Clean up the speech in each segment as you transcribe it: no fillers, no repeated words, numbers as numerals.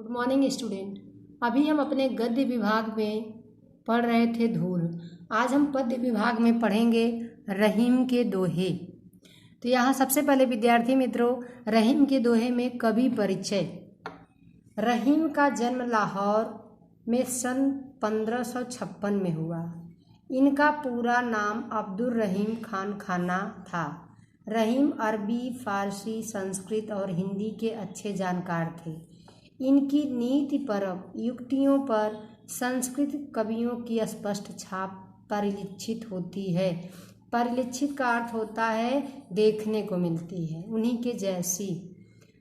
Good morning student. अभी हम अपने गद्य विभाग में पढ़ रहे थे धूल। आज हम पद्य विभाग में पढ़ेंगे रहीम के दोहे। तो यहाँ सबसे पहले विद्यार्थी मित्रों, रहीम के दोहे में कवि परिचय। रहीम का जन्म लाहौर में सन 1556 में हुआ। इनका पूरा नाम अब्दुल रहीम खान खाना था। रहीम अरबी, फारसी, संस्कृत और हिंदी के अच्छे जानकार थे। इनकी नीतिपरक युक्तियों पर संस्कृत कवियों की स्पष्ट छाप परिलक्षित होती है। परिलक्षित का अर्थ होता है देखने को मिलती है, उन्हीं के जैसी।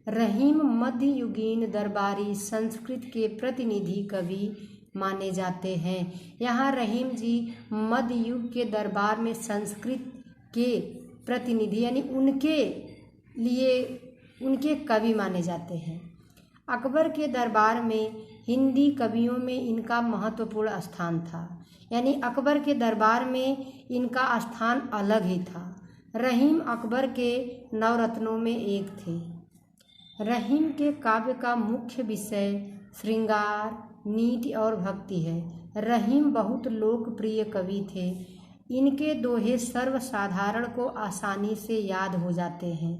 रहीम मध्ययुगीन दरबारी संस्कृत के प्रतिनिधि कवि माने जाते हैं। यहाँ रहीम जी मध्य युग के दरबार में संस्कृत के प्रतिनिधि यानी उनके कवि माने जाते हैं। अकबर के दरबार में हिंदी कवियों में इनका महत्वपूर्ण स्थान था, यानी अकबर के दरबार में इनका स्थान अलग ही था। रहीम अकबर के नवरत्नों में एक थे। रहीम के काव्य का मुख्य विषय श्रृंगार, नीति और भक्ति है। रहीम बहुत लोकप्रिय कवि थे। इनके दोहे सर्वसाधारण को आसानी से याद हो जाते हैं।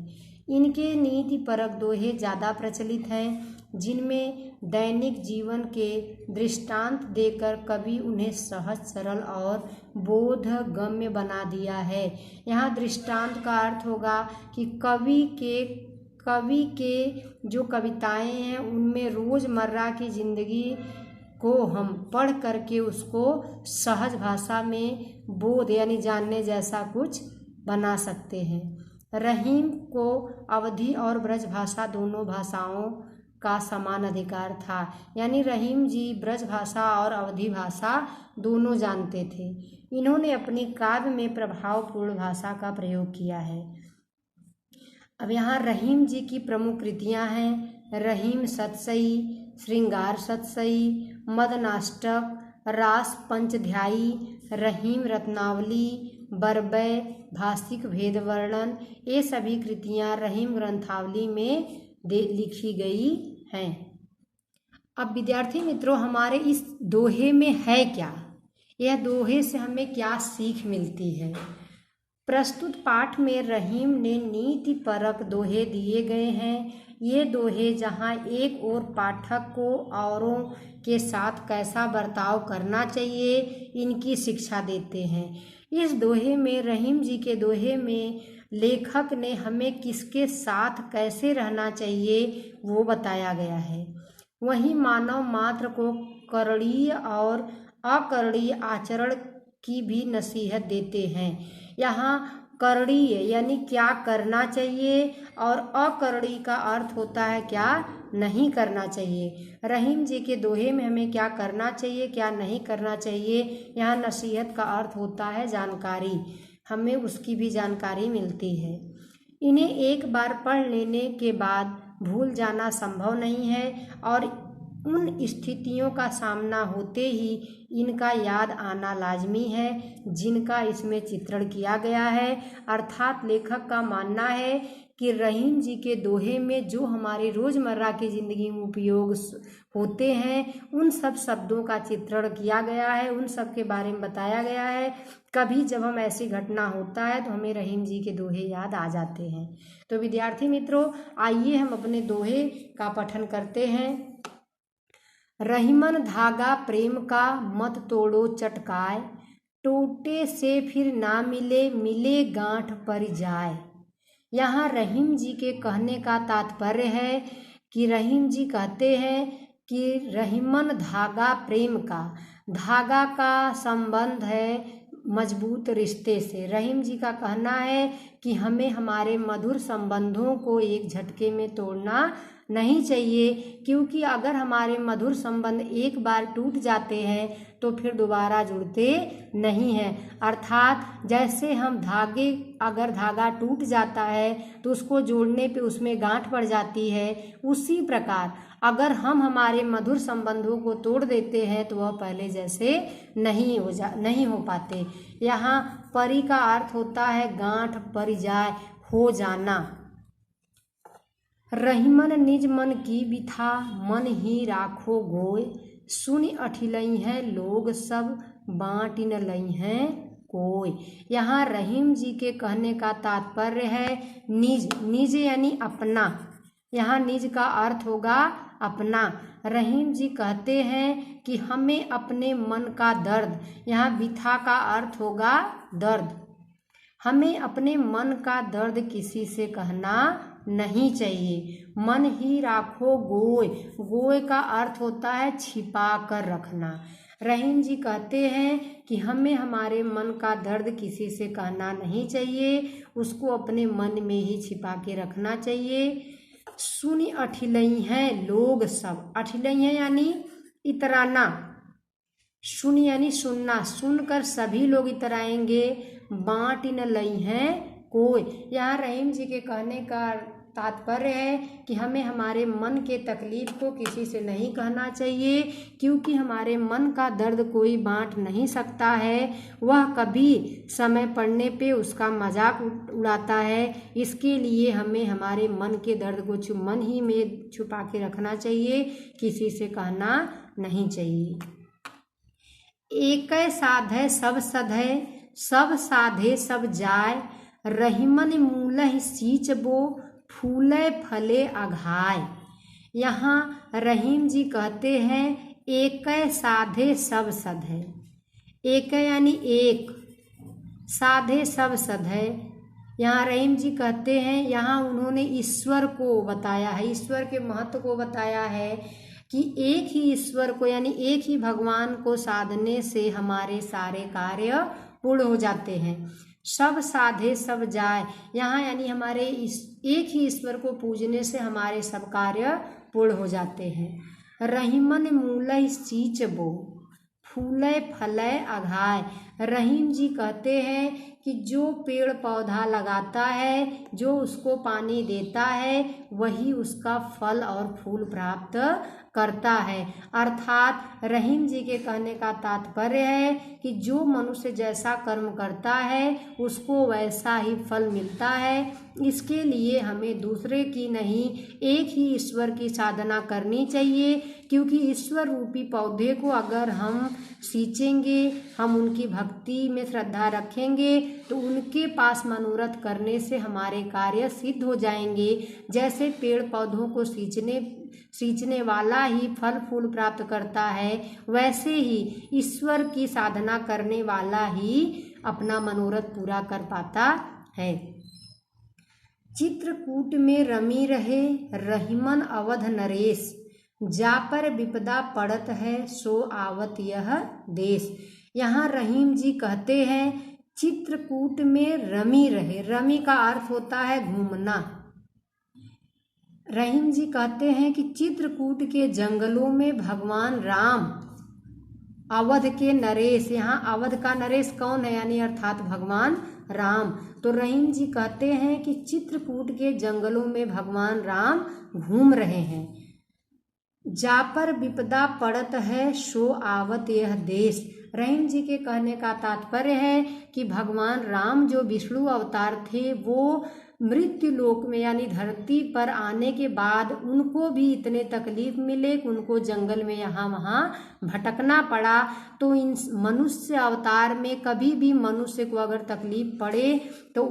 इनके नीतिपरक दोहे ज़्यादा प्रचलित हैं, जिनमें दैनिक जीवन के दृष्टांत देकर कवि उन्हें सहज, सरल और बोधगम्य बना दिया है। यहाँ दृष्टांत का अर्थ होगा कि कवि के जो कविताएं हैं उनमें रोज़मर्रा की ज़िंदगी को हम पढ़ करके उसको सहज भाषा में बोध यानी जानने जैसा कुछ बना सकते हैं। रहीम को अवधी और ब्रज भाषा दोनों भाषाओं का समान अधिकार था, यानी रहीम जी ब्रज भाषा और अवधी भाषा दोनों जानते थे। इन्होंने अपनी काव्य में प्रभावपूर्ण भाषा का प्रयोग किया है। अब यहाँ रहीम जी की प्रमुख कृतियाँ हैं रहीम सतसई, श्रृंगार सतसई, मदनाष्टक, रास पंचध्यायी, रहीम रत्नावली, बरबय, भाषिक भेद वर्णन। ये सभी कृतियाँ रहीम ग्रंथावली में लिखी गई हैं। अब विद्यार्थी मित्रों, हमारे इस दोहे में है क्या? यह दोहे से हमें क्या सीख मिलती है? प्रस्तुत पाठ में रहीम ने नीति परक दोहे दिए गए हैं। ये दोहे जहाँ एक ओर पाठक को औरों के साथ कैसा बर्ताव करना चाहिए इनकी शिक्षा देते हैं। इस दोहे में, रहीम जी के दोहे में, लेखक ने हमें किसके साथ कैसे रहना चाहिए वो बताया गया है। वहीं मानव मात्र को करणीय और अकरणीय आचरण की भी नसीहत देते हैं। यहाँ करणीय यानी क्या करना चाहिए और अकरणीय का अर्थ होता है क्या नहीं करना चाहिए। रहीम जी के दोहे में हमें क्या करना चाहिए, क्या नहीं करना चाहिए। यहाँ नसीहत का अर्थ होता है जानकारी, हमें उसकी भी जानकारी मिलती है। इन्हें एक बार पढ़ लेने के बाद भूल जाना संभव नहीं है और उन स्थितियों का सामना होते ही इनका याद आना लाजमी है जिनका इसमें चित्रण किया गया है। अर्थात लेखक का मानना है कि रहीम जी के दोहे में जो हमारे रोज़मर्रा की ज़िंदगी में उपयोग होते हैं उन सब शब्दों का चित्रण किया गया है, उन सब के बारे में बताया गया है। कभी जब हम ऐसी घटना होता है तो हमें रहीम जी के दोहे याद आ जाते हैं। तो विद्यार्थी मित्रों, आइए हम अपने दोहे का पठन करते हैं। रहीमन धागा प्रेम का मत तोड़ो चटकाए, टूटे से फिर ना मिले, मिले गांठ पर जाए। यहाँ रहीम जी के कहने का तात्पर्य है कि रहीम जी कहते हैं कि रहीमन धागा प्रेम का, धागा का संबंध है मजबूत रिश्ते से। रहीम जी का कहना है कि हमें हमारे मधुर संबंधों को एक झटके में तोड़ना नहीं चाहिए, क्योंकि अगर हमारे मधुर संबंध एक बार टूट जाते हैं तो फिर दोबारा जुड़ते नहीं हैं। अर्थात जैसे हम अगर धागा टूट जाता है तो उसको जोड़ने पे उसमें गांठ पड़ जाती है, उसी प्रकार अगर हम हमारे मधुर संबंधों को तोड़ देते हैं तो वह पहले जैसे नहीं हो पाते। यहाँ परि का अर्थ होता है गांठ, परि जाए, हो जाना। रहीमन निज मन की बिथा, मन ही राखो गोय। सुनि अठिलई हैं लोग सब, बाँट न लई हैं कोय। यहाँ रहीम जी के कहने का तात्पर्य है निज। निज यानी अपना, यहाँ निज का अर्थ होगा अपना। रहीम जी कहते हैं कि हमें अपने मन का दर्द, यहाँ बिथा का अर्थ होगा दर्द, हमें अपने मन का दर्द किसी से कहना नहीं चाहिए। मन ही राखो गोय, गोय का अर्थ होता है छिपा कर रखना। रहीम जी कहते हैं कि हमें हमारे मन का दर्द किसी से कहना नहीं चाहिए, उसको अपने मन में ही छिपा के रखना चाहिए। सुनि अठिलई हैं लोग सब, अठिलई हैं यानी इतराना, सुन यानी सुनना, सुनकर सभी लोग इतराएंगे। बाँट न लई हैं कोई, यहाँ रहीम जी के कहने का तात्पर्य है कि हमें हमारे मन के तकलीफ को किसी से नहीं कहना चाहिए, क्योंकि हमारे मन का दर्द कोई बांट नहीं सकता है। वह कभी समय पड़ने पे उसका मजाक उड़ाता है। इसके लिए हमें हमारे मन के दर्द को मन ही में छुपा के रखना चाहिए, किसी से कहना नहीं चाहिए। एकै साधै सब सधै, सब साधे सब जाय। रहीमन मूलहि सींचबो, फूले फले अघाय। यहाँ रहीम जी कहते हैं एकै साधे सब सधै, एक यानी एक, साधे सब सधै। यहाँ रहीम जी कहते हैं, यहाँ उन्होंने ईश्वर को बताया है, ईश्वर के महत्व को बताया है कि एक ही ईश्वर को यानी एक ही भगवान को साधने से हमारे सारे कार्य पूर्ण हो जाते हैं। सब साधे सब जाय, यहाँ यानी हमारे एक ही ईश्वर को पूजने से हमारे सब कार्य पूर्ण हो जाते हैं। रहीमन मूलहि सींचबो, फूले फले अघाय। रहीम जी कहते हैं कि जो पेड़ पौधा लगाता है, जो उसको पानी देता है, वही उसका फल और फूल प्राप्त करता है। अर्थात रहीम जी के कहने का तात्पर्य है कि जो मनुष्य जैसा कर्म करता है उसको वैसा ही फल मिलता है। इसके लिए हमें दूसरे की नहीं, एक ही ईश्वर की साधना करनी चाहिए, क्योंकि ईश्वर रूपी पौधे को अगर हम सींचेंगे, हम उनकी भक्ति में श्रद्धा रखेंगे, तो उनके पास मनोरथ करने से हमारे कार्य सिद्ध हो जाएंगे। जैसे पेड़ पौधों को सींचने वाला ही फल फूल प्राप्त करता है, वैसे ही ईश्वर की साधना करने वाला ही अपना मनोरथ पूरा कर पाता है। चित्रकूट में रमी रहे, रहीमन अवध नरेश। जा पर विपदा पड़त है, सो आवत यह देश। यहाँ रहीम जी कहते हैं चित्रकूट में रमी रहे, रमी का अर्थ होता है घूमना। रहीम जी कहते हैं कि चित्रकूट के जंगलों में भगवान राम अवध के नरेश, यहाँ अवध का नरेश कौन है यानी अर्थात भगवान राम। तो रहीम जी कहते हैं कि चित्रकूट के जंगलों में भगवान राम घूम रहे हैं। जा पर विपदा पड़त है, सो आवत यह देश। रहीम जी के कहने का तात्पर्य है कि भगवान राम जो विष्णु अवतार थे, वो मृत्यु लोक में यानी धरती पर आने के बाद उनको भी इतने तकलीफ मिले कि उनको जंगल में यहाँ वहाँ भटकना पड़ा। तो इन मनुष्य अवतार में कभी भी मनुष्य को अगर तकलीफ पड़े तो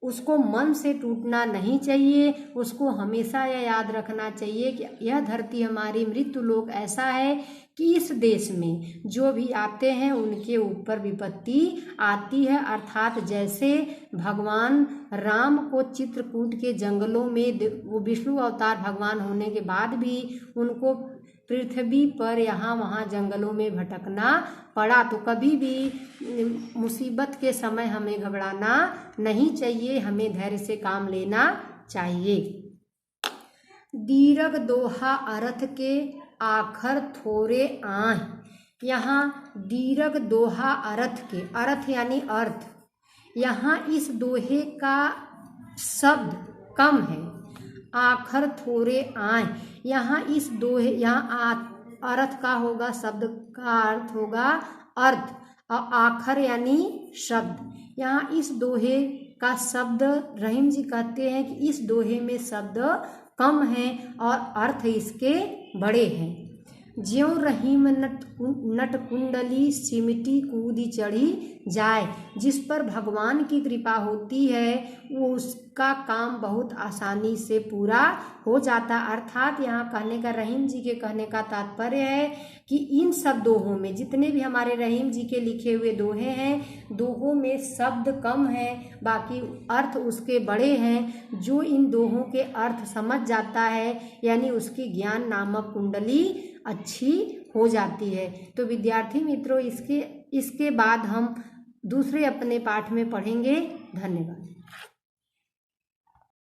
उसको मन से टूटना नहीं चाहिए। उसको हमेशा यह याद रखना चाहिए कि यह धरती हमारी मृत्यु लोक ऐसा है कि इस देश में जो भी आते हैं उनके ऊपर विपत्ति आती है। अर्थात जैसे भगवान राम को चित्रकूट के जंगलों में, वो विष्णु अवतार भगवान होने के बाद भी उनको पृथ्वी पर यहाँ वहाँ जंगलों में भटकना पड़ा, तो कभी भी मुसीबत के समय हमें घबराना नहीं चाहिए, हमें धैर्य से काम लेना चाहिए। दीर्घ दोहा अर्थ के, आखर थोरे आह। यहाँ दीर्घ दोहा अर्थ के, अर्थ यानी अर्थ, यहाँ इस दोहे का शब्द कम है। आखर थोरे आह, यहाँ इस दोहे, यहाँ अर्थ का होगा, शब्द का अर्थ होगा अर्थ, और आखर यानी शब्द। यहाँ इस दोहे का शब्द रहीम जी कहते हैं कि इस दोहे में शब्द कम हैं और अर्थ इसके बड़े हैं। ज्यों रहीम नट कुंडली सिमटी कूदी चढ़ी जाए, जिस पर भगवान की कृपा होती है वो उसका काम बहुत आसानी से पूरा हो जाता। अर्थात यहाँ कहने का रहीम जी के कहने का तात्पर्य है कि इन सब दोहों में, जितने भी हमारे रहीम जी के लिखे हुए दोहे हैं, दोहों में शब्द कम हैं, बाकी अर्थ उसके बड़े हैं। जो इन दोहों के अर्थ समझ जाता है यानी उसकी ज्ञान नामक कुंडली अच्छी हो जाती है। तो विद्यार्थी मित्रों, इसके बाद हम दूसरे अपने पाठ में पढ़ेंगे। धन्यवाद।